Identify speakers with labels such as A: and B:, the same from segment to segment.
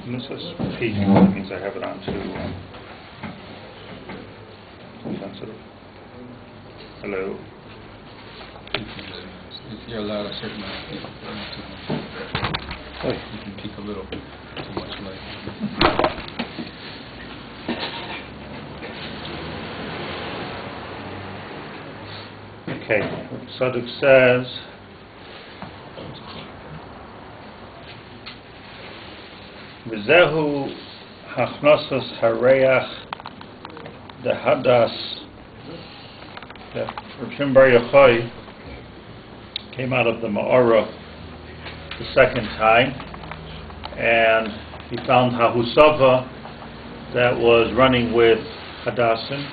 A: This is peaking, that means I have it on too sensitive. Hello.
B: You're allowed a certain amount of people. You can peak a little, too much light.
A: Okay, Saduk says, V'zehu hachnosas hareach dehadas, that Rav Shimon Bar Yochai came out of the Ma'ara the second time, and he found Hahusava that was running with Hadassim,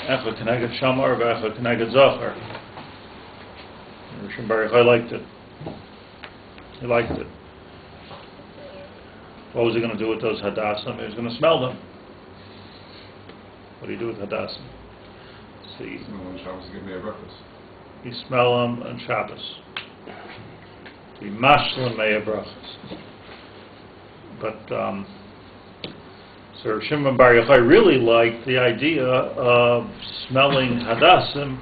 A: Echad Keneged Shamar, Echad Keneged Zachar. Rav Shimon Bar Yochai liked it. He liked it. What was he going to do with those Hadassim? He was going to smell them. What do you do with Hadassim? See.
C: On Shabbos, give me a breakfast.
A: You smell them on Shabbos. You mashlim meya brachas. But so Rav Shimon Bar Yochai really liked the idea of smelling Hadassim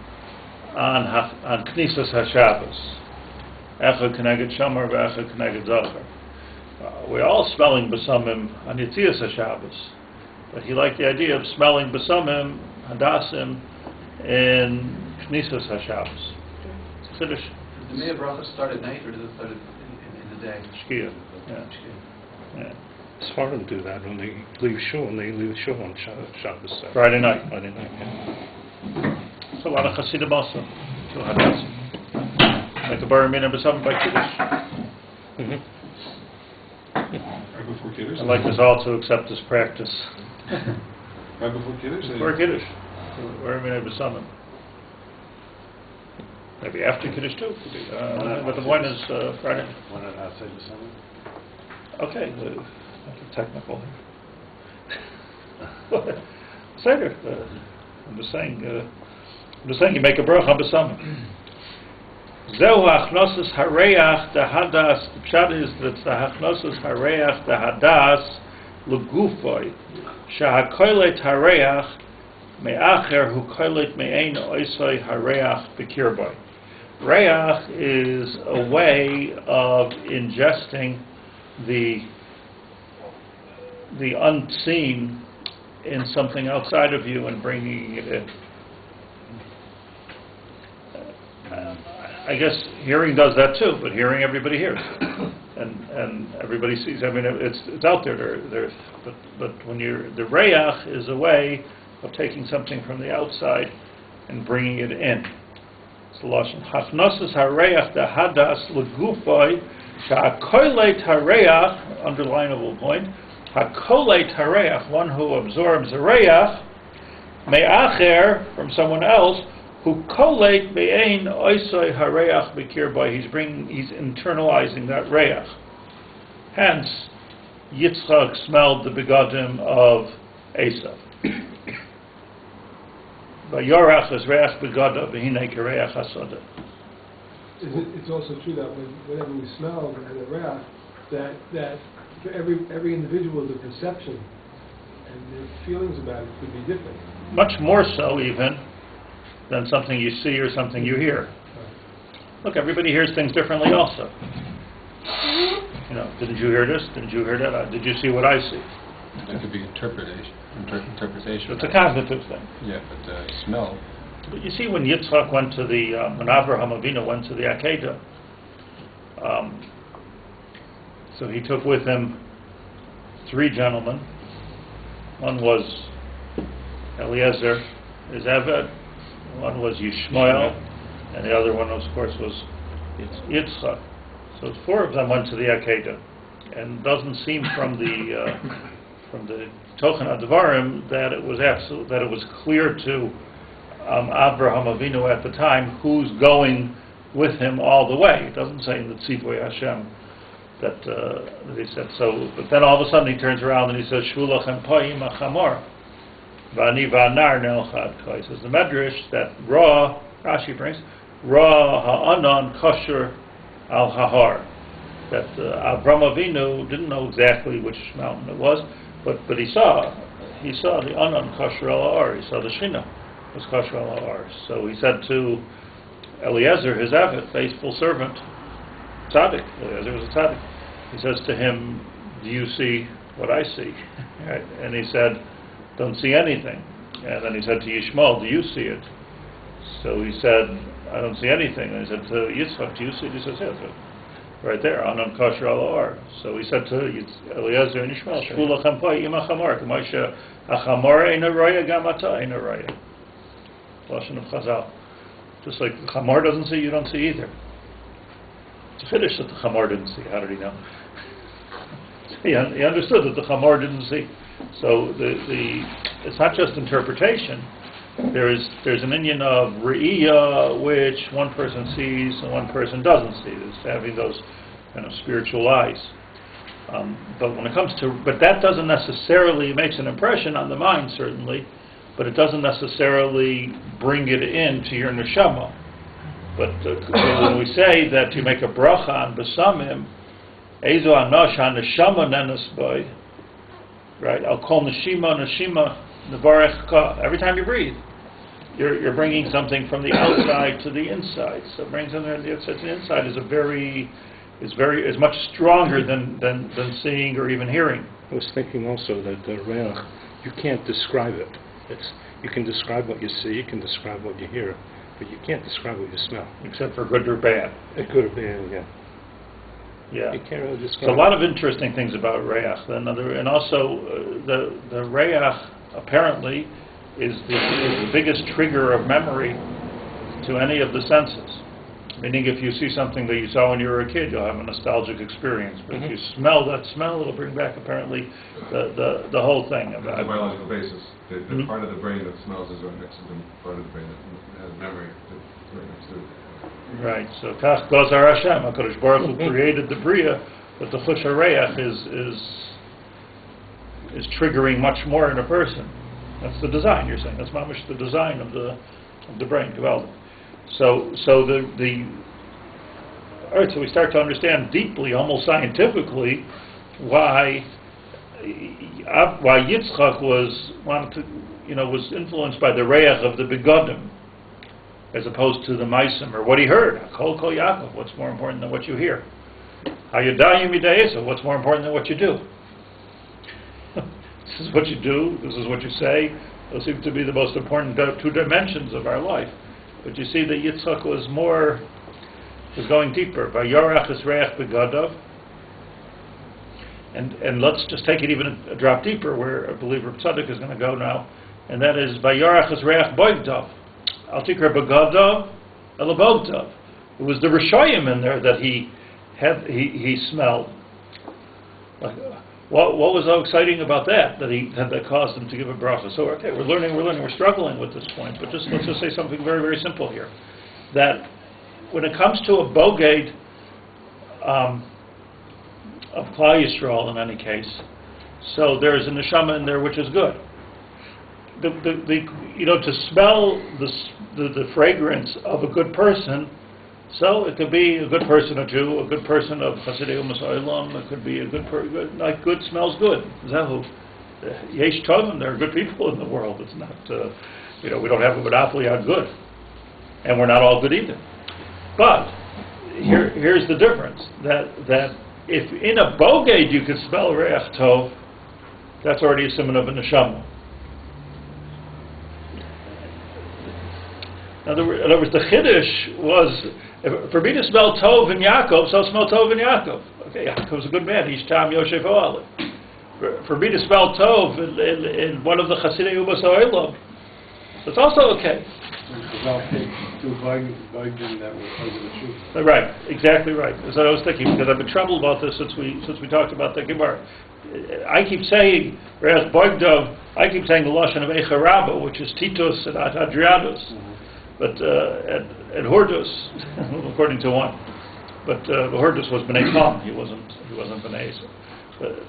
A: on Knisas HaShabbos. Echad Keneged Shamar v'Echad Keneged Zachar. We're all smelling Besamim on Yetzias HaShabbos. But he liked the idea of smelling Besamim, Hadassim, in Knisas HaShabbos. It's a Chiddush.
D: Does the Meya Bracha start at night, or does it start in the day?
A: Shkia. Yeah.
E: Sfardim do that when they leave shul, and they leave shul on Shabbos.
A: Friday night.
E: Friday night, yeah.
A: It's a lot of Hasidim also. To Hadassim. Like a Bar Mitzvah Besamim by Kiddush.
C: Right before Kiddush?
A: I'd like us all to accept this practice.
C: Right before Kiddush?
A: Before Kiddush. Bar Mitzvah Besamim. Maybe after Kiddush too. But the point is Friday.
F: Why not outside the summer?
A: Okay, not too technical here. Seder. I'm just saying you make a bracha on Besamim. Zehu hachnosas hareach dehadas. The pshat is that the hachnosas hareach dehadas legufoi shahakolet hareach me'acher hu kolet me'ein oisoi hareach bekirboy. Reach is a way of ingesting the unseen in something outside of you and bringing it in. I guess hearing does that too, but hearing everybody hears, and everybody sees. I mean, it's out there. But when the reach is a way of taking something from the outside and bringing it in. It's the lashon hachnosas hareach dehadas legufoi sha'akolet hareach, underlinable point. Hakolet hareach, one who absorbs a reach, me'acher, from someone else. Who kolet be'ein oisoi hareach bekirbai. He's internalizing that reach. Hence, Yitzchak smelled the begadim of Esav. Vayorach is reach begadav v'hinei kereach hasodah.
G: It's also true that whenever we smell and a reach, that for every individual the perception and their feelings about it could be different.
A: Much more so even than something you see or something you hear. Look, everybody hears things differently also. You know, didn't you hear this? Didn't you hear that? Did you see what I see?
B: That could be interpretation.
A: It's a cognitive thing.
B: Yeah, but smell.
A: But you see, when Yitzchak went to when Avraham Avinu went to the Akedah, so he took with him 3 gentlemen. One was Eliezer, his Eved. One was Yishmael, and the other one, of course, was Yitzchak. So 4 of them went to the Akedah, and it doesn't seem from the Tochen Advarim that it was clear to Avraham Avinu at the time who's going with him all the way. It doesn't say in the Tzivui Hashem that he said so. But then all of a sudden he turns around and he says, "Shvulachem pa'im achamor." Vani v'anar nelchad. He says the Medrash that Ra, Rashi brings, Ra ha'anan kosher al hahar. That Avram Avinu didn't know exactly which mountain it was, but he saw the anan kosher al hahar. He saw the Shina was kosher al hahar. So he said to Eliezer, his avid, faithful servant, tzaddik. Eliezer was a tzaddik. He says to him, "Do you see what I see?" Right? And he said, "Don't see anything." And then he said to Yishmael, "Do you see it?" So he said, "I don't see anything." And he said to Yitzchak, "Do you see it?" He says, "Yes, right there, anan kosher al hahar." So he said to Eliezer and Yishmael, "Shvu lachem po im hachamor, k'moshe hachamor eina roya gam ata eina roya." Lashon of Chazal. Just like the chamor doesn't see, you don't see either. It's a chiddush that the chamor didn't see. How did he know? He understood that the chamor didn't see. So it's not just interpretation. There's an inyan of re'iyah, which one person sees and one person doesn't see. There's having those kind of spiritual eyes. But when it comes to, but that doesn't necessarily, it makes an impression on the mind certainly, but it doesn't necessarily bring it into your neshama. But when we say that you make a bracha on besamim, ezo anosh ha-neshama nenes boy, right? Al kol neshima nevarech ka. Every time you breathe, you're bringing something from the outside to the inside. So bringing something from the outside to the inside is is much stronger than seeing or even hearing.
E: I was thinking also that the reach, you can't describe it. You can describe what you see, you can describe what you hear, but you can't describe what you smell.
A: Except for good or bad.
E: Good or bad, yeah.
A: Yeah.
E: You can't really describe.
A: So a lot of interesting things about reach. And also the reach apparently is the biggest trigger of memory to any of the senses. Meaning if you see something that you saw when you were a kid, you'll have a nostalgic experience. But if you smell that smell, it'll bring back apparently the whole thing.
C: On a biological basis. The part of the brain that smells is right next to the part of the brain that has memory that's right next to it.
A: Right. So Kach Gozar Hashem, HaKadosh Baruch Hu created the Bria, but the Chush HaReach is triggering much more in a person. That's the design, you're saying. That's mamish the design of the brain, Gewaldig. So all right, so we start to understand deeply, almost scientifically, why Yitzchak was influenced by the reach of the begodim, as opposed to the maisim, or what he heard. Kol Kol Yaakov, what's more important than what you hear? Hayadayim Yidayesa, what's more important than what you do? This is what you do, this is what you say. Those seem to be the most important two dimensions of our life. But you see that Yitzchak was going deeper. Vayorach es reach begadav. And let's just take it even a drop deeper, where I believe Reb Tzaddik is going to go now, and that is Vayorach es reach boigdav. Al tikra begadav el boigdav. It was the Rishoyim in there that he smelled. Like, what was so exciting about that caused him to give a bracha? So okay, we're learning, we're struggling with this point, but let's just say something very, very simple here. That when it comes to a boged of Klal Yisrael in any case, so there's a neshama in there which is good. To smell the fragrance of a good person. So it could be a good person, a Jew, a good person of Chasidei Umas Olam. It could be a good good smells good. Zehu, Yesh Tovim. There are good people in the world. It's not, we don't have a monopoly on good, and we're not all good either. But here's the difference: that if in a boged you can smell reach tov, that's already a simon of a neshama. In other words, the chiddush was, for me to smell tov in Yaakov, so I'll smell tov in Yaakov. Okay, Yaakov's a good man. He's tam Yosef Oale. For me to smell tov in one of the Chasidei Umas Olam, that's also okay. Right, exactly right. That's what I was thinking, because I've been troubled about this since we talked about the Gemara. I keep saying, whereas Boigdov, I keep saying the Lashon of Eicha Rabbah, which is Titus and Adrianus. But and Hordus, according to one, but Hordus was Bnei Tom. He wasn't Bnei Esau.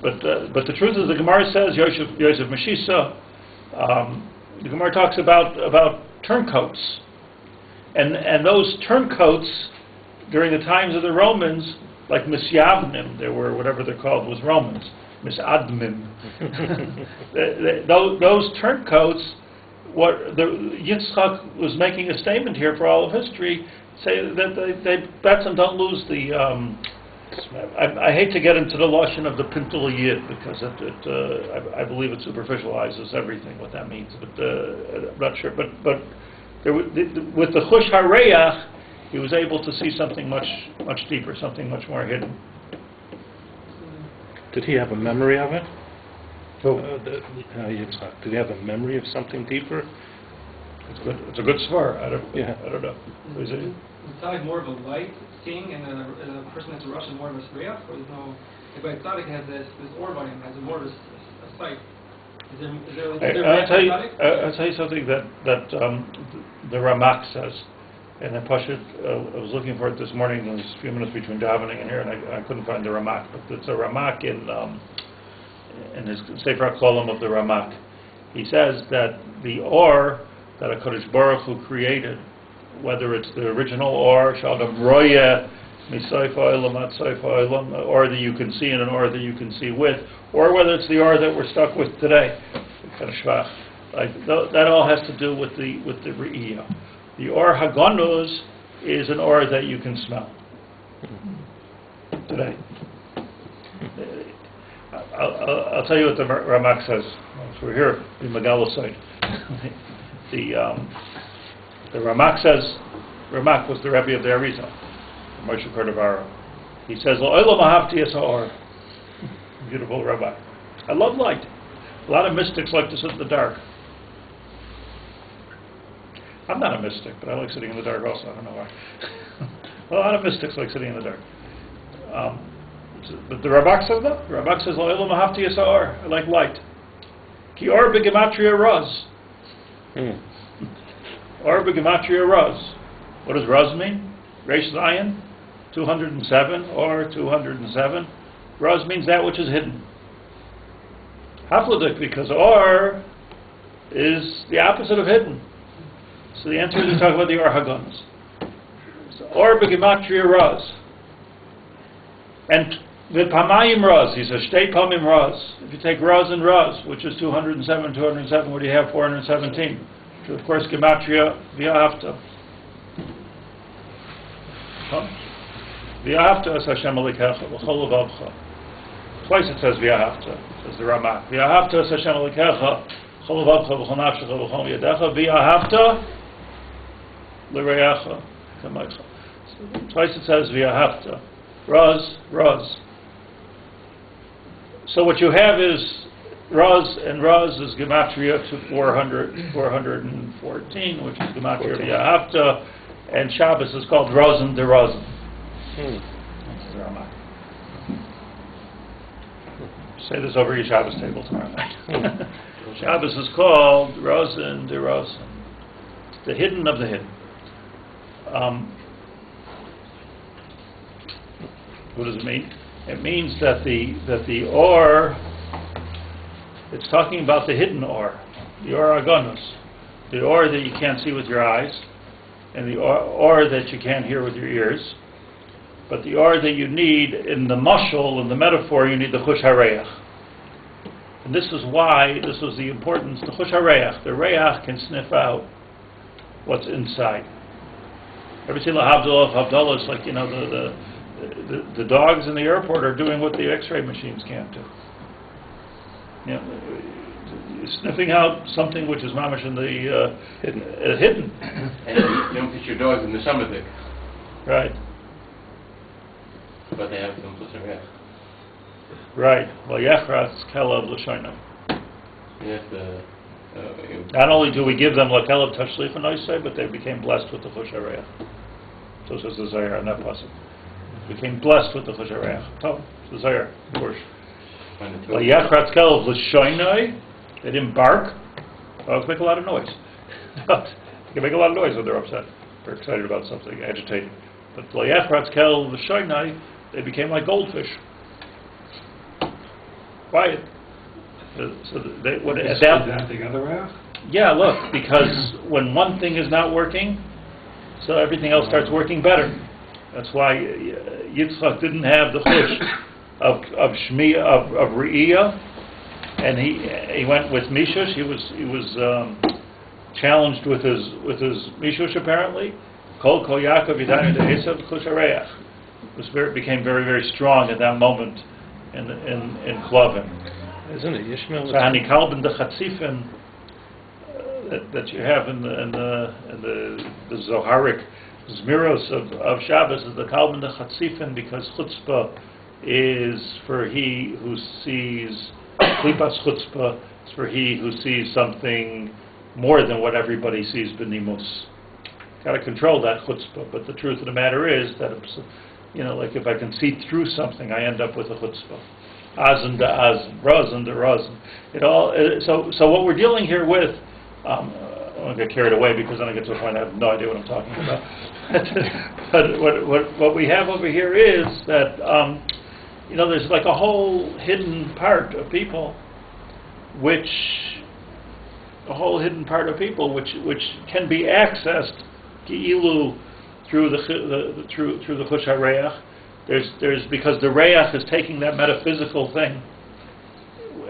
A: But the truth is, the Gemara says Yosef Meshisa the Gemara talks about turncoats, and those turncoats during the times of the Romans, like misyavnim, they were whatever they're called was Romans, misadmim. Those turncoats. What Yitzchak was making a statement here for all of history, say that they Batson don't lose the. I hate to get into the lotion of the pintul yid because I believe it superficializes everything what that means, but I'm not sure. But there, with the chush hareach, he was able to see something much deeper, something much more hidden.
E: Did he have a memory of it?
A: Yitzchak.
E: Did he have a memory of something deeper?
A: It's good. It's a good svar. I don't know. Is it?
F: Is tzaddik more of a light seeing, and a person that's a Russian more of a sreach, or there's no? If a tzaddik has this or by him has more of a sight. Is there
A: I'll tell you something that the Ramak says, and then Pashut. I was looking for it this morning. There was a few minutes between davening and here, and I couldn't find the Ramak. But it's a Ramak in his Sefer HaKlolim of the Ramak. He says that the or that HaKadosh Baruch Hu created, whether it's the original or, Shadam Roya, Misayfa Olam, Atzayfa Olam, or that you can see in an or that you can see with, or whether it's the or that we're stuck with today, kind of shvach. Like, that all has to do with the Re'iyah. The or Haganuz is an or that you can smell today. I'll tell you what the Ramak says. So we're here in Megalo side. The Ramak says, Ramak was the Rebbe of the Arizal, Moshe Cordovaro. He says, "Lo'olam ahavti es ha'or." Beautiful Ramak. I love light. A lot of mystics like to sit in the dark. I'm not a mystic, but I like sitting in the dark also. I don't know why. A lot of mystics like sitting in the dark. But the Ramak says that. The Ramak says, "Lo'olam ahavti es ha'or." I like light. Ki or b'gematria raz. Or b'gematria raz. What does raz mean? Reish Zion, 207, or 207. Raz means that which is hidden. Hafladik, because or is the opposite of hidden. So the answer is to talk about the or haguns. So or b'gematria raz. And the pamayim raz, he says, shtei pamim raz. If you take raz and raz, which is 207, what do you have? 417. Which of course, gematria v'ahavta. V'ahavta es Hashem alikecha v'chol levavcha. Twice it says v'ahavta, says the Ramak. V'ahavta es Hashem alikecha v'chol levavcha v'chol nafshecha v'chol yadecha v'ahavta l'reyacha kamaycha. Twice it says v'ahavta. Raz, raz. So what you have is raz, and raz is gematria to 414, which is gematria v'ahavta, and Shabbos is called Razin de Razin. Say this over your Shabbos table tomorrow night. Shabbos is called Razin de Razin. It's the hidden of the hidden. What does it mean? It means that the or, it's talking about the hidden or, the or agonus, the or that you can't see with your eyes, and the or that you can't hear with your ears, but the or that you need in the mashal, in the metaphor, you need the chush hareach. And this is why, this was the importance, the chush hareach. The reach can sniff out what's inside. Ever seen Havdalah? It's like, the dogs in the airport are doing what the x-ray machines can't do. Sniffing out something which is mamash in the hidden.
H: And you don't put your dogs in the summer thick.
A: Right.
H: But they have some plus or
A: Right. Well, yechratz kelav l'shoinam.
H: Yes.
A: Not only do we give them l'kelav tashlicha noisei, but they became blessed with the chush hareach. So says the Zohar on that pasuk. Became blessed with the chush hareach. So the Zohar, of course. Well, yechratz kelav l'shoinai. They didn't bark. Dogs make a lot of noise. They can make a lot of noise when they're upset. They're excited about something, agitated. But l'yechratz kelav l'shoinai, they became like goldfish. Quiet. So they would adapt.
B: Is that the other half?
A: Yeah, look, because when one thing is not working, so everything else starts working better. That's why Yitzchak didn't have the chush of Re'iyah, and he went with Mishush. He was challenged with his Mishush apparently. Kol Yaakov Yidayim De'esav Chush Hareach. Became very, very strong at that moment in Klavim.
E: Isn't it Yishmael?
A: So Hani Kalben the Chatzifin that you have in the Zoharic Zmiros of Shabbos is the Kalben the Chatzifin, because chutzpah is for he who sees klipas chutzpah is for he who sees something more than what everybody sees b'nimus. Got to control that chutzpah, but the truth of the matter is that like if I can see through something, I end up with a chutzpah. Azan da azan, razan da razan. So what we're dealing here with, I don't get carried away because then I get to a point I have no idea what I'm talking about. But what we have over here is that there's like a whole hidden part of people, which can be accessed ki'ilu through the chush hareach. There's because the reach is taking that metaphysical thing,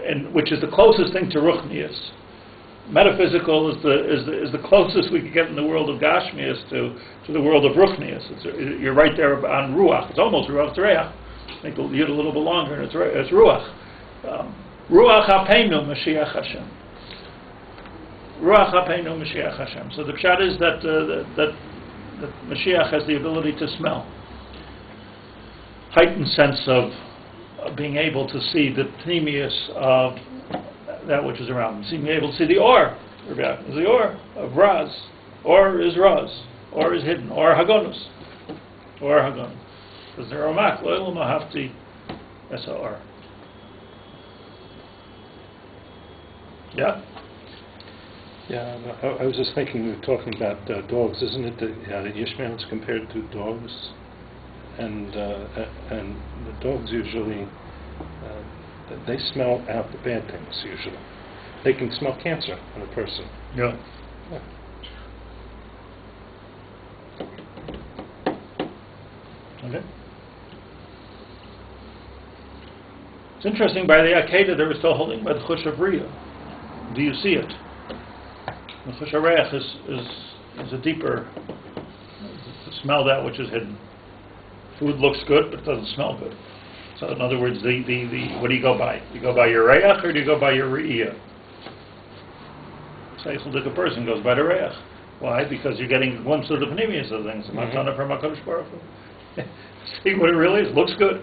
A: and which is the closest thing to ruchnius. Metaphysical is the closest we can get in the world of Gashmias to the world of Ruchnius. You're right there on Ruach. It's almost Ruach Tereach. Make the yud a little bit longer, and it's Ruach. Ruach Hapeinu Mashiach Hashem. Ruach Hapeinu Mashiach Hashem. So the pshat is that Mashiach has the ability to smell. Heightened sense of being able to see the pneumius of that which is around him. Being able to see the or. Rabbi Yaakov is the or of Raz. Or is Raz. Or is hidden. Or Hagonus. Or Hagonus. Because there are Mak. Lo Mahafti S-O-R. Yeah?
E: Yeah, I was just thinking, we were talking about dogs. Isn't it that Yishmael is compared to dogs? And the dogs usually... they smell out the bad things, usually. They can smell cancer in a person.
A: Yeah. Okay. It's interesting, by the Akedah, they were still holding by the Chush of Riyah. Do you see it? The Chush HaReach is a deeper, to smell that which is hidden. Food looks good, but it doesn't smell good. So in other words, what do you go by? Do you go by your reach or do you go by your re'iyah? Seichel person goes by the reach. Why? Because you're getting a glimpse of the pneumius of things. Matana from HaKadosh Baruch Hu. See what it really is. Looks good.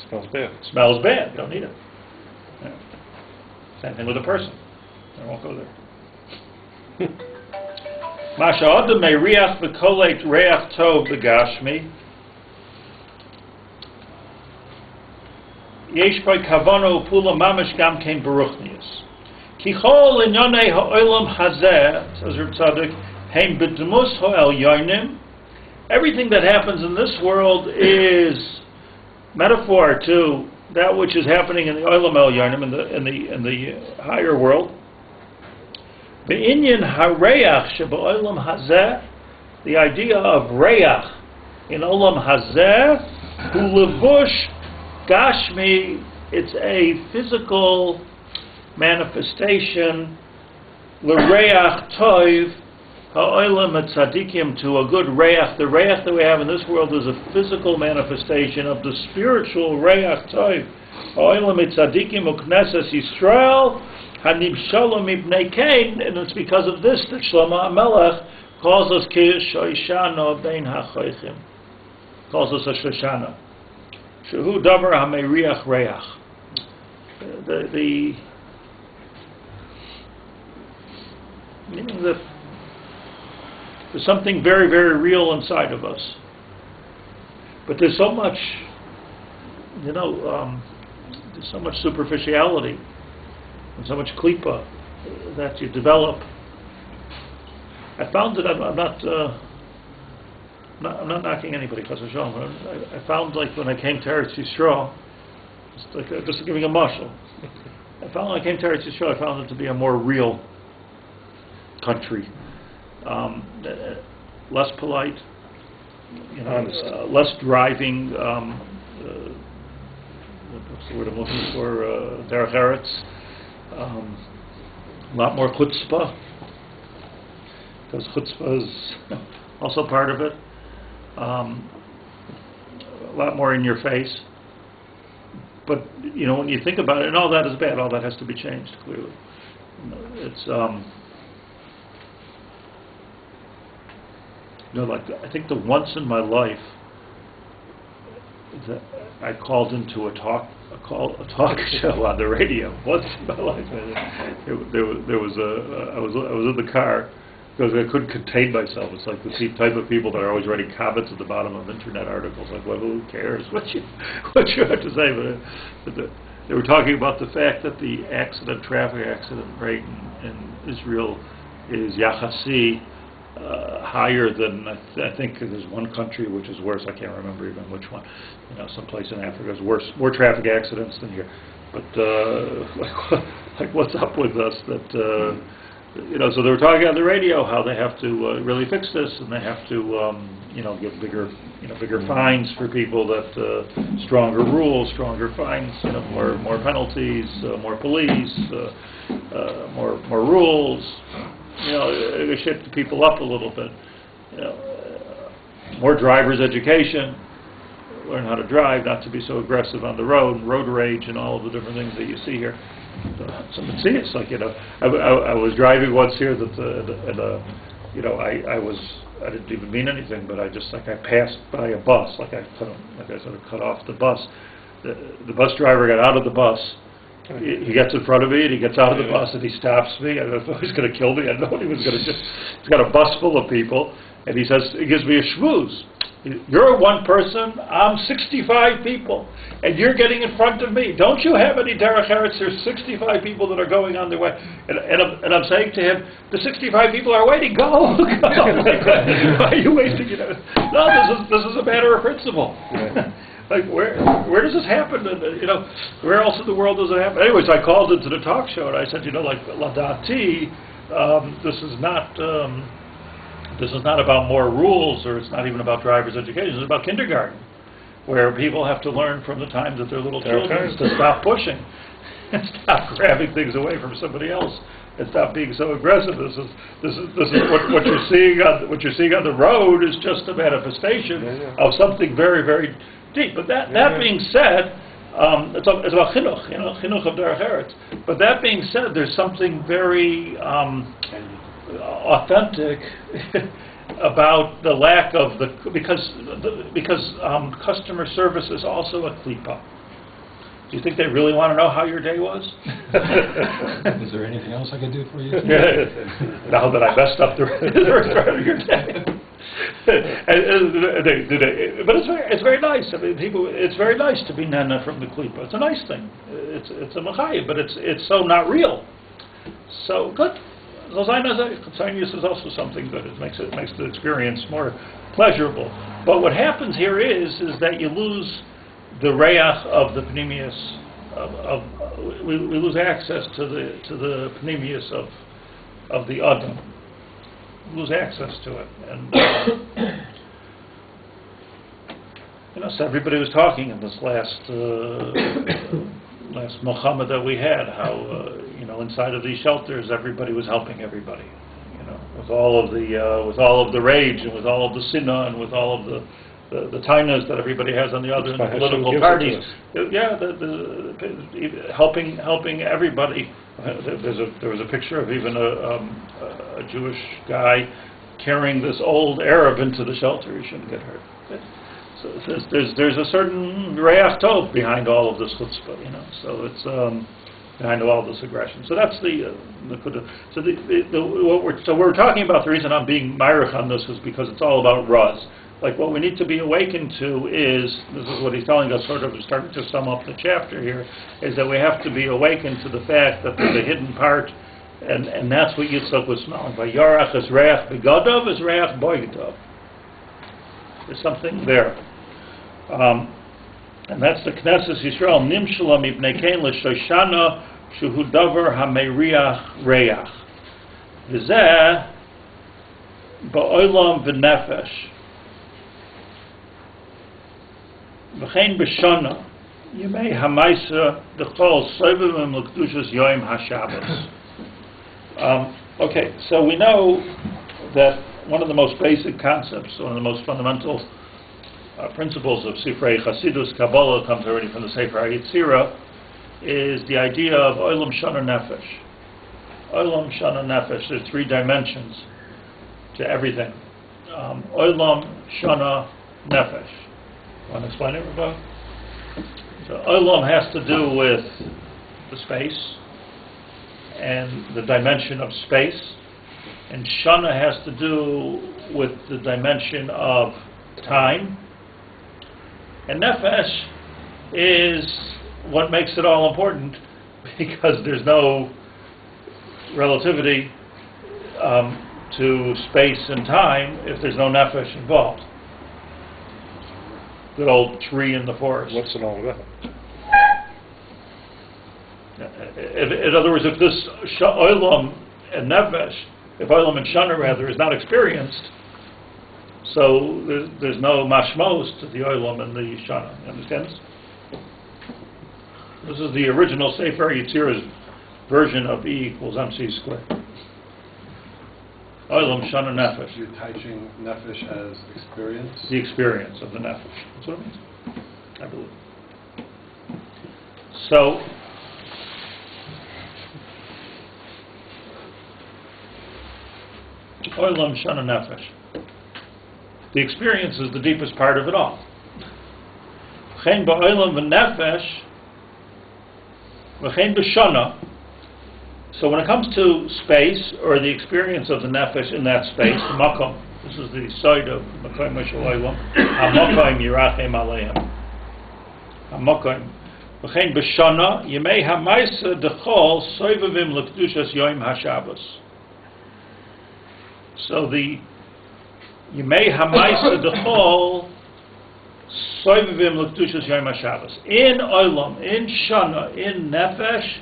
E: Smells bad.
A: Smells bad. Don't need it. Yeah. Same thing with a person. I won't go there. Masha Adam may reach v'koleit reach tov b'gashmi. Yesh by kavano pula mamish gam kein beruchnius. Ki chol inyonei ha'olam hazeh, says Reb Tzaddik, heim b'dmus ha'el yonim. Everything that happens in this world is metaphor to that which is happening in the olam el yonim, in the higher world. Be'inyan hareach sheba'olam hazeh, the idea of reach in olam hazeh, hu levush Gashmi, it's a physical manifestation, l'reach toiv, ha'olam tzadikim, to a good reach. The reach that we have in this world is a physical manifestation of the spiritual reach toiv. Ha'olam tzadikim u'knesses Yisrael, hanibshalom ibnei Cain, and it's because of this that Shlomo HaMelech calls us Shoshana bein ha'choichim. Calls us a Shoshana. Shehu davar hameriach reach. Meaning that there's something very, very real inside of us. But there's so much, there's so much superficiality and so much klipa that you develop. I found that I'm not knocking anybody, I found, like, when I came to Eretz Yisrael, just giving a mashal, I found when I came to Eretz Yisrael, I found it to be a more real country, less polite,
E: Honest.
A: less driving. What's the word I'm looking for? Derech Eretz. A lot more chutzpah, because chutzpah is also part of it. A lot more in your face. But, when you think about it, and all that is bad, all that has to be changed, clearly. It's, I think the once in my life that I called into a talk show on the radio. Once in my life, I was in the car because I couldn't contain myself. It's like the type of people that are always writing comments at the bottom of internet articles, like, well, who cares what you have to say? But they were talking about the fact that the traffic accident rate in Israel is yachasi higher than I think there's one country which is worse. I can't remember even which one. Someplace in Africa is worse, more traffic accidents than here. But like what's up with us? That so they were talking on the radio how they have to really fix this, and they have to give bigger fines for people, that stronger rules, stronger fines, more penalties, more police, more rules. They shift the people up a little bit. More drivers' education, learn how to drive, not to be so aggressive on the road rage, and all of the different things that you see here. So it's like I was driving once here I didn't even mean anything, but I passed by a bus, I sort of cut off the bus. The bus driver got out of the bus. He gets in front of me, and he gets out of the bus, and he stops me. I don't know if he's going to kill me. I know he was going to he's got a bus full of people, and he gives me a schmooze. You're one person, I'm 65 people, and you're getting in front of me. Don't you have any derech eretz? There's 65 people that are going on their way. And I'm saying to him, the 65 people are waiting. Go. Why are you wasting it? No, this is a matter of principle. Like, where does this happen? And, where else in the world does it happen? Anyways, I called into the talk show, and I said, Ladati, this is not about more rules, or it's not even about driver's education. It's about kindergarten, where people have to learn from the time that they're little children to stop pushing and stop grabbing things away from somebody else and stop being so aggressive. This is what you're seeing on the road is just a manifestation of something very, very deep. But that being said, it's about chinuch, chinuch of derech eretz. But that being said, there's something very authentic about the lack of because customer service is also a klipa. Do you think they really want to know how your day was?
B: Is there anything else I could do for you?
A: Now that I messed up the rest of your day. But it's very nice. I mean, it's very nice to be nana from the klipa. It's a nice thing. It's a machayim, but it's so not real. So good. Zaynius is also something good. It makes the experience more pleasurable. But what happens here is that you lose the reyach of the pnimius we lose access to the pnimius of the adam. We lose access to it, and so everybody was talking in this last Muhammad that we had, how inside of these shelters everybody was helping everybody, with all of the rage and with all of the sinna and with all of the tainas that everybody has on the other political parties. Helping everybody. There was a picture of even a Jewish guy carrying this old Arab into the shelter. He shouldn't get hurt. So there's a certain reach tov behind all of this chutzpah, So it's behind all this aggression. So that's the what we're talking about. The reason I'm being myrich on this is because it's all about raz. Like, what we need to be awakened to is, this is what he's telling us, sort of starting to sum up the chapter here, is that we have to be awakened to the fact that there's a hidden part, and that's what Yitzchak was smelling. Vayarach is reach begadov is reach boigdov. There's something there. And that's the Knesset Yisrael, Nimshala mipnei kein l'shoshana shuhu davar hameriach reach. V'zeh ba'olam v'nefesh v'chein b'shana yemei hamaisa d'chol soivim l'kedushas yoim haShabbos. Okay, so we know that one of the most basic concepts, one of the most fundamental principles of Sifrei Chasidus Kabbalah, comes already from the Sefer HaYetzirah, is the idea of Olam Shana Nefesh. Olam Shana Nefesh, there's three dimensions to everything. Olam Shana Nefesh. Want to explain it, Rabbi? So Olam has to do with the space and the dimension of space, and Shana has to do with the dimension of time, and Nefesh is what makes it all important, because there's no relativity to space and time if there's no Nefesh involved. Good old tree in the forest.
E: What's it all about?
A: In other words, if this Olam and Nefesh, if Olam and Shana rather, is not experienced, so there's no mashmos to the Olam and the Shana. You understand this? This is the original Sefer Yetzirah's version of E equals MC squared. Olam, Shana, Nefesh.
I: You're teaching Nefesh as experience?
A: The experience of the Nefesh. That's what it means, I believe. So, Olam, Shana, Nefesh. The experience is the deepest part of it all. V'chein ba'olam v'nefesh v'chein b'shana. So when it comes to space, or the experience of the nefesh in that space, the makom, this is the side of makom mishal olam, hamakom yirachem aleim. Hamakom. V'chein b'shana yemei hamaisa dechol soivavim l'kedushas yoim haShabbos. So the Yemei Hamaisa Dechol Soivavim L'Kedushas Yom HaShabbos. In Olam, in Shana, in Nefesh,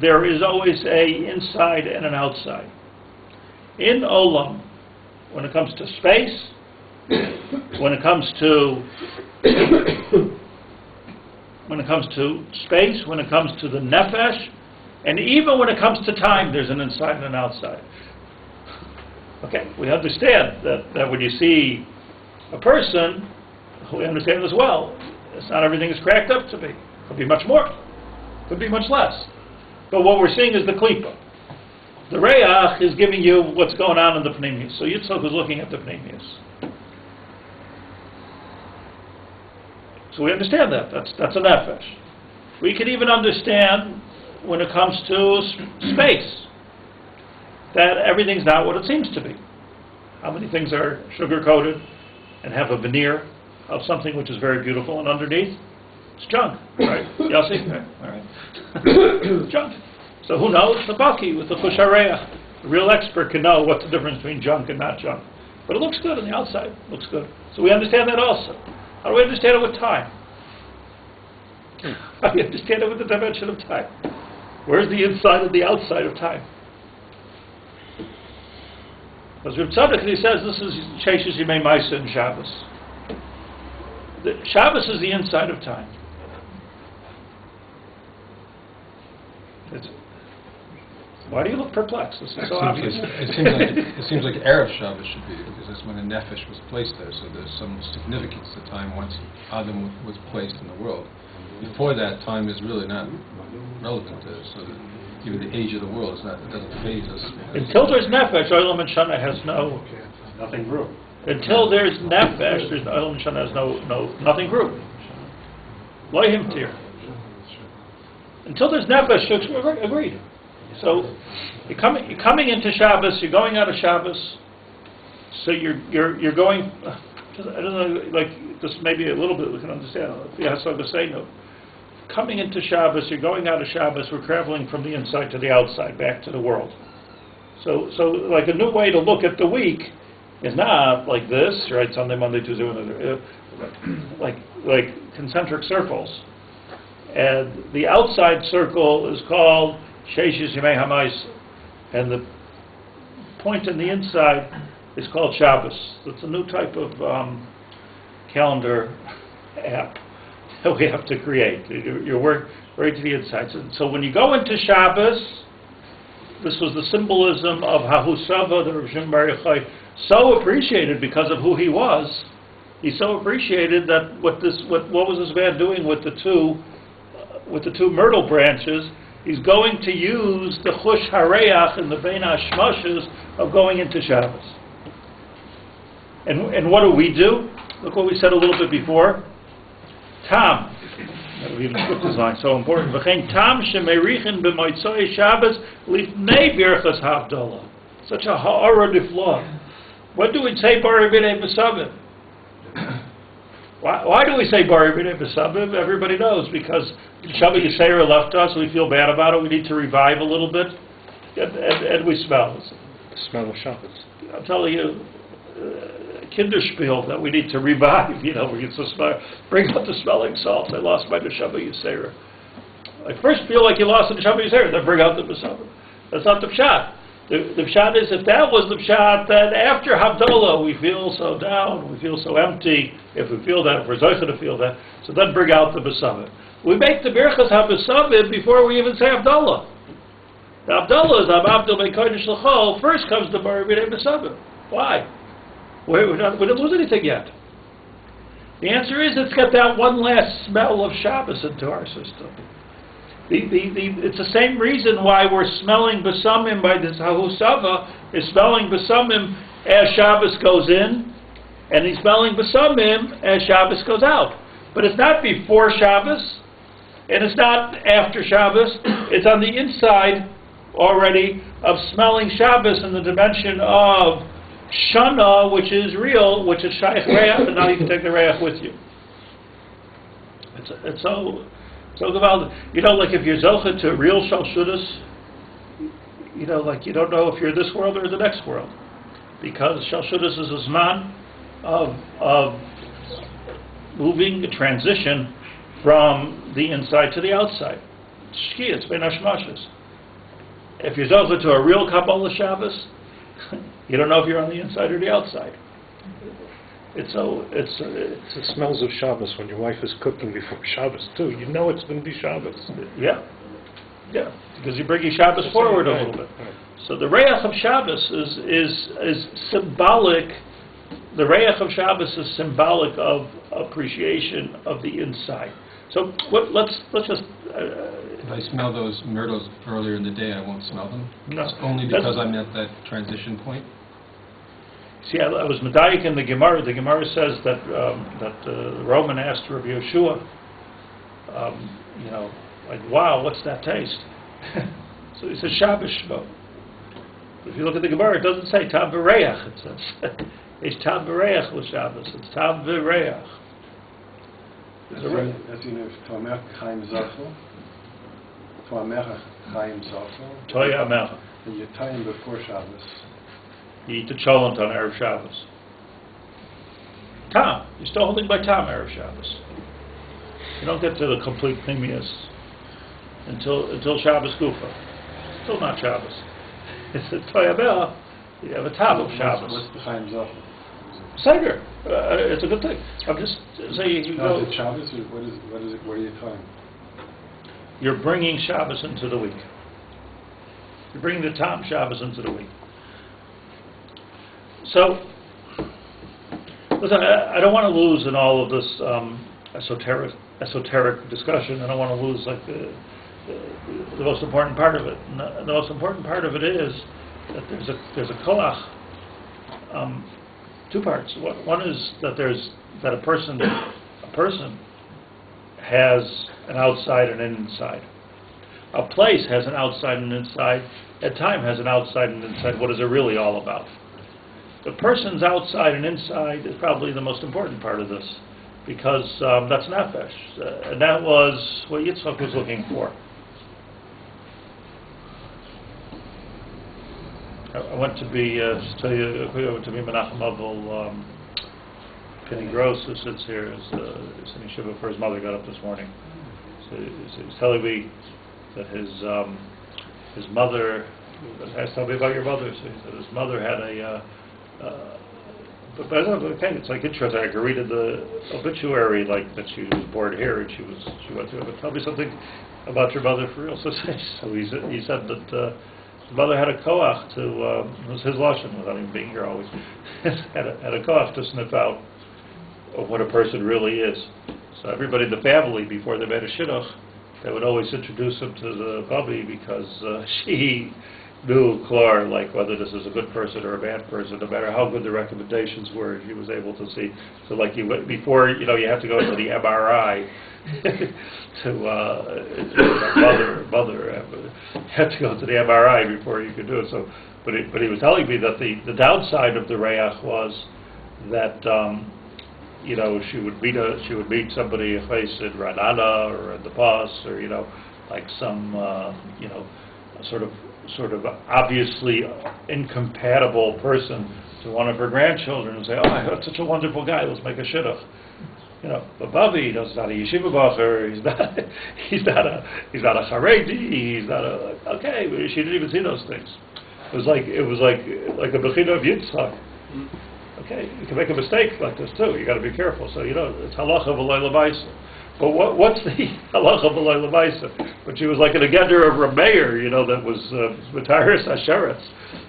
A: there is always a inside and an outside. In Olam, when it comes to space, when it comes to space, when it comes to the Nefesh, and even when it comes to time, there's an inside and an outside. Okay, we understand that when you see a person, we understand as well, it's not everything is cracked up to be. Could be much more, could be much less. But what we're seeing is the klipa. The reach is giving you what's going on in the pneumius. So Yitzchak is looking at the pneumius. So we understand that. That's a nefesh. We can even understand when it comes to space, that everything's not what it seems to be. How many things are sugar-coated and have a veneer of something which is very beautiful, and underneath, it's junk, right? Yossi? Right. All right. It's junk. So who knows? The baki with the chushareach. The real expert can know what's the difference between junk and not junk. But it looks good on the outside. It looks good. So we understand that also. How do we understand it with time? How do we understand it with the dimension of time? Where's the inside and the outside of time? As Reb Tzadok, he says, this is Sheishes Yemei Maisa in Shabbos. Shabbos is the inside of time. Why do you look perplexed? This is so obvious.
I: It seems like Erev Shabbos should be, because that's when the Nefesh was placed there, so there's some significance to time once Adam was placed in the world. Before that, time is really not relevant to us, so that even the age of the world, it doesn't phase us.
A: Until there's Nefesh, Olam and Shana has
I: nothing grew.
A: Until there's Nefesh, Olam and Shana has nothing grew. Loihim tir. Until there's Nefesh, agreed. So you're coming into Shabbos, you're going out of Shabbos, so you're going, I don't know, like this maybe a little bit we can understand. Coming into Shabbos, you're going out of Shabbos, we're traveling from the inside to the outside, back to the world. So like a new way to look at the week is not like this, right? Sunday, Monday, Tuesday, Wednesday, like concentric circles. And the outside circle is called Sheishes Yemei HaMais, and point in the inside is called Shabbos. It's a new type of calendar app that we have to create. You're right to the inside. So when you go into Shabbos, this was the symbolism of Hahusava, the Rav Shimon Bar Yochai, so appreciated because of who he was. He so appreciated that what was this man doing with the two myrtle branches? He's going to use the chush hareach and the bein hashmashes of going into Shabbos. And what do? Look what we said a little bit before. Tam. We even skipped this line, so important. V'chein tam shemerichin b'moitzoi Shabbos lifnei birchas havdalah. Such a ha'ara nifla. When do we say Bari B'nei B'Sabim? Why do we say Bari B'nei B'Sabim? Everybody knows, because Shabbat Yisera left us, we feel bad about it, we need to revive a little bit, and we smell.
E: The smell of Shabbos.
A: I'm telling you, Kinderspiel that we need to revive, we get to smell, bring out the smelling salts. I lost my Shabbat Yisera. I first feel like you lost the Shabbat Yisera, then bring out the B'Sabim. That's not the pshat. The pshat is, if that was the pshat, then after Havdalah we feel so down, we feel so empty, if we feel that, if we're zocheh to feel that, so then bring out the B'Sabim. We make the Birchas HaB'Sabim before we even say Havdalah. The Havdalah is Abdul Be'kodesh L'chol, first comes the Bari B'nei B'Sabim. Why? We didn't lose anything yet. The answer is, it's got that one last smell of Shabbos into our system. It's the same reason why we're smelling B'Samim by this Hahusava, is smelling B'Samim as Shabbos goes in, and he's smelling B'Samim as Shabbos goes out. But it's not before Shabbos, and it's not after Shabbos. It's on the inside already of smelling Shabbos in the dimension of Shana, which is real, which is Shaykh Reach, and now you can take the Reach with you. It's so gewaldig. Like if you're zocheh to real shalshudas, like you don't know if you're this world or the next world, because shalshudas is a zman of moving, a transition from the inside to the outside. Shkia, it's bein hashmashes. If you're zocheh to a real Kabbalah Shabbos, you don't know if you're on the inside or the outside. It's
E: the smells of Shabbos when your wife is cooking before Shabbos too. You know it's going to be Shabbos.
A: Yeah, because you bring your Shabbos forward a little bit.
E: Right.
A: So the Reach of Shabbos is symbolic. The Reach of Shabbos is symbolic of appreciation of the inside. So let's just.
I: If I smell those myrtles earlier in the day, I won't smell them.
A: No,
I: it's only because I'm at that transition point.
A: See, I was medayik in the Gemara. The Gemara says that the Roman asked Rabbi Yeshua, wow, what's that taste? So he said Shabbos Shmo. If you look at the Gemara, it doesn't say Tam V'Reach. It says it's Tam V'Reach l'Shabbos. It's Tam V'Reach.
J: As you know, Toamech Chaim Zachel, Toamech Chaim Zachel,
A: Toya Amecha.
J: and you tie him before Shabbos.
A: You eat the cholent on Erev Shabbos. Tam. You're still holding by Tam Erev Shabbos. You don't get to the complete Pnimius until Shabbos Gufa. Still not Shabbos. It's a Toya. You have a Tam of Shabbos.
J: What's the Chaim Zachel?
A: Seder. It's a good thing. I'm just saying you go.
J: Is it Shabbos or what is it? What are you tying?
A: You're bringing Shabbos into the week. You're bringing the Tam Shabbos into the week. So, listen, I don't want to lose in all of this esoteric discussion. I don't want to lose like the most important part of it. And the most important part of it is that there's a koach. Two parts. One is that a person has an outside and an inside. A place has an outside and an inside. A time has an outside and an inside. What is it really all about? The person's outside and inside is probably the most important part of this, because that's nefesh, and that was what Yitzchak was looking for. I went to be Menachem Avel. Penny Gross, who sits here, is in Yeshiva for his mother. Got up this morning. So he's telling me that his mother Tell me about your mother. So he said his mother had a, but that's okay, it's like interesting, I could read in the obituary, like, that she was born here, and she went to, but tell me something about your mother for real. So he said that his mother had a koach to, it was his lashon, without even being here always, had a koach to sniff out of what a person really is. So everybody in the family, before they made a shidduch, they would always introduce him to the Bubby, because she knew Clar, like, whether this is a good person or a bad person, no matter how good the recommendations were, she was able to see. So like before, you have to go to the MRI to mother, you have to go to the MRI before you could do it. So, but he was telling me that the downside of the reyach was that she would meet somebody face in Ranana or in the Pas, or like some sort of obviously incompatible person to one of her grandchildren, and say, "Oh, I heard such a wonderful guy. Let's make a shidduch." But Bubby, he's not a yeshiva bacher. He's not a charedi. He's not a okay. She didn't even see those things. It was like a bechina of Yitzchak. Okay, you can make a mistake like this too. You got to be careful. So it's halacha v'loy l'maisa. But what's the halacha v'loy l'maisa? But she was like in a geder of Rabbi Meir, that was mataris asheretz.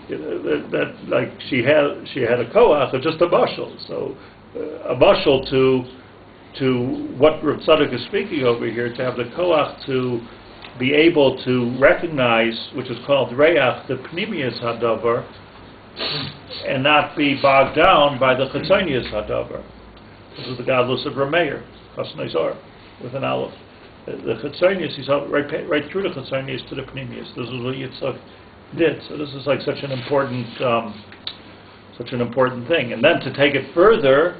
A: That like she had a koach of just a mashal. So a mashal to what Rav Tzadok is speaking over here, to have the koach to be able to recognize, which is called reyach, the pnimius hadavar, and not be bogged down by the chitzonius hadavar. This is the godless of Rabbi Meir, Chasnei Zor, with an aleph. The chitzonius, he saw right through the chitzonius to the pnimius. This is what Yitzchak did. So this is like such an important thing. And then to take it further,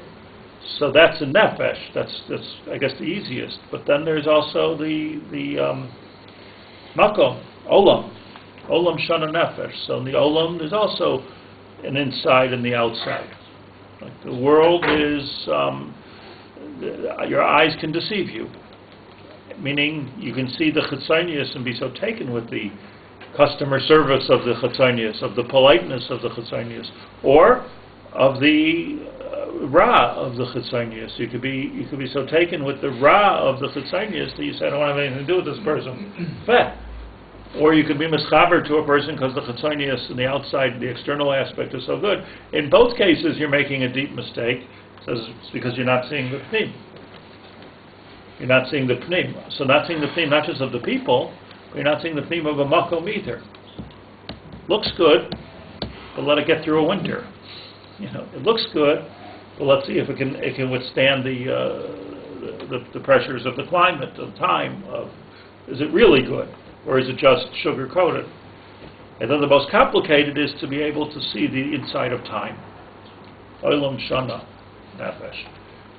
A: so that's a nefesh. That's I guess the easiest. But then there's also the makom, olam shana nefesh. So in the olam, there's also an inside and the outside. Like the world is, your eyes can deceive you. Meaning you can see the chitzonius and be so taken with the customer service of the chitzonius, of the politeness of the chitzonius, or of the ra of the chitzonius. You could be so taken with the ra of the chitzonius that you say, I don't want to have anything to do with this person. Or you could be mischaber to a person because the chitzonius and the outside, the external aspect is so good. In both cases, you're making a deep mistake. It's because you're not seeing the pnim. You're not seeing the pnim. So not seeing the pnim, not just of the people, but you're not seeing the pnim of a makom either. Looks good, but let it get through a winter. It looks good, but let's see if it can withstand the pressures of the climate, of time. Is it really good? Or is it just sugar-coated? And then the most complicated is to be able to see the inside of time. Olam shana, nefesh.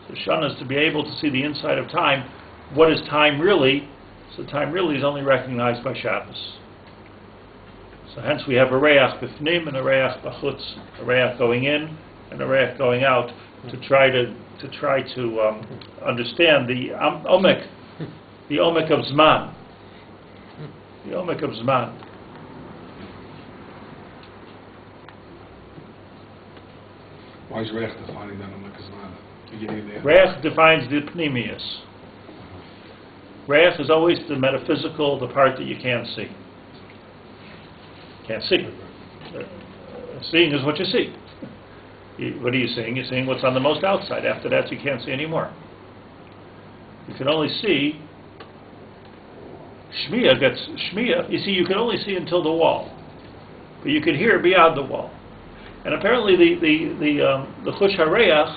A: So shana is to be able to see the inside of time. What is time really? So time really is only recognized by Shabbos. So hence we have a reyach b'fnim and a reyach b'chutz, a reyach going in and a reyach going out, to try to understand the omek of zman. The omek of zman.
J: Why is Reich defining that omek of zman?
A: Reich defines the pnimius. Reich is always the metaphysical, the part that you can't see. Can't see. Seeing is what you see. What are you seeing? You're seeing what's on the most outside. After that, you can't see anymore. You can only see. Shmiya. You see, you can only see until the wall, but you can hear beyond the wall. And apparently, the chush hareyach,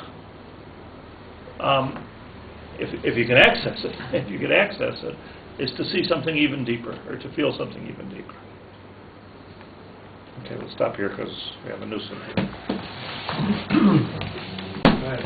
A: if you can access it, is to see something even deeper, or to feel something even deeper. Okay, we'll stop here because we have a nuisance here.
G: Right.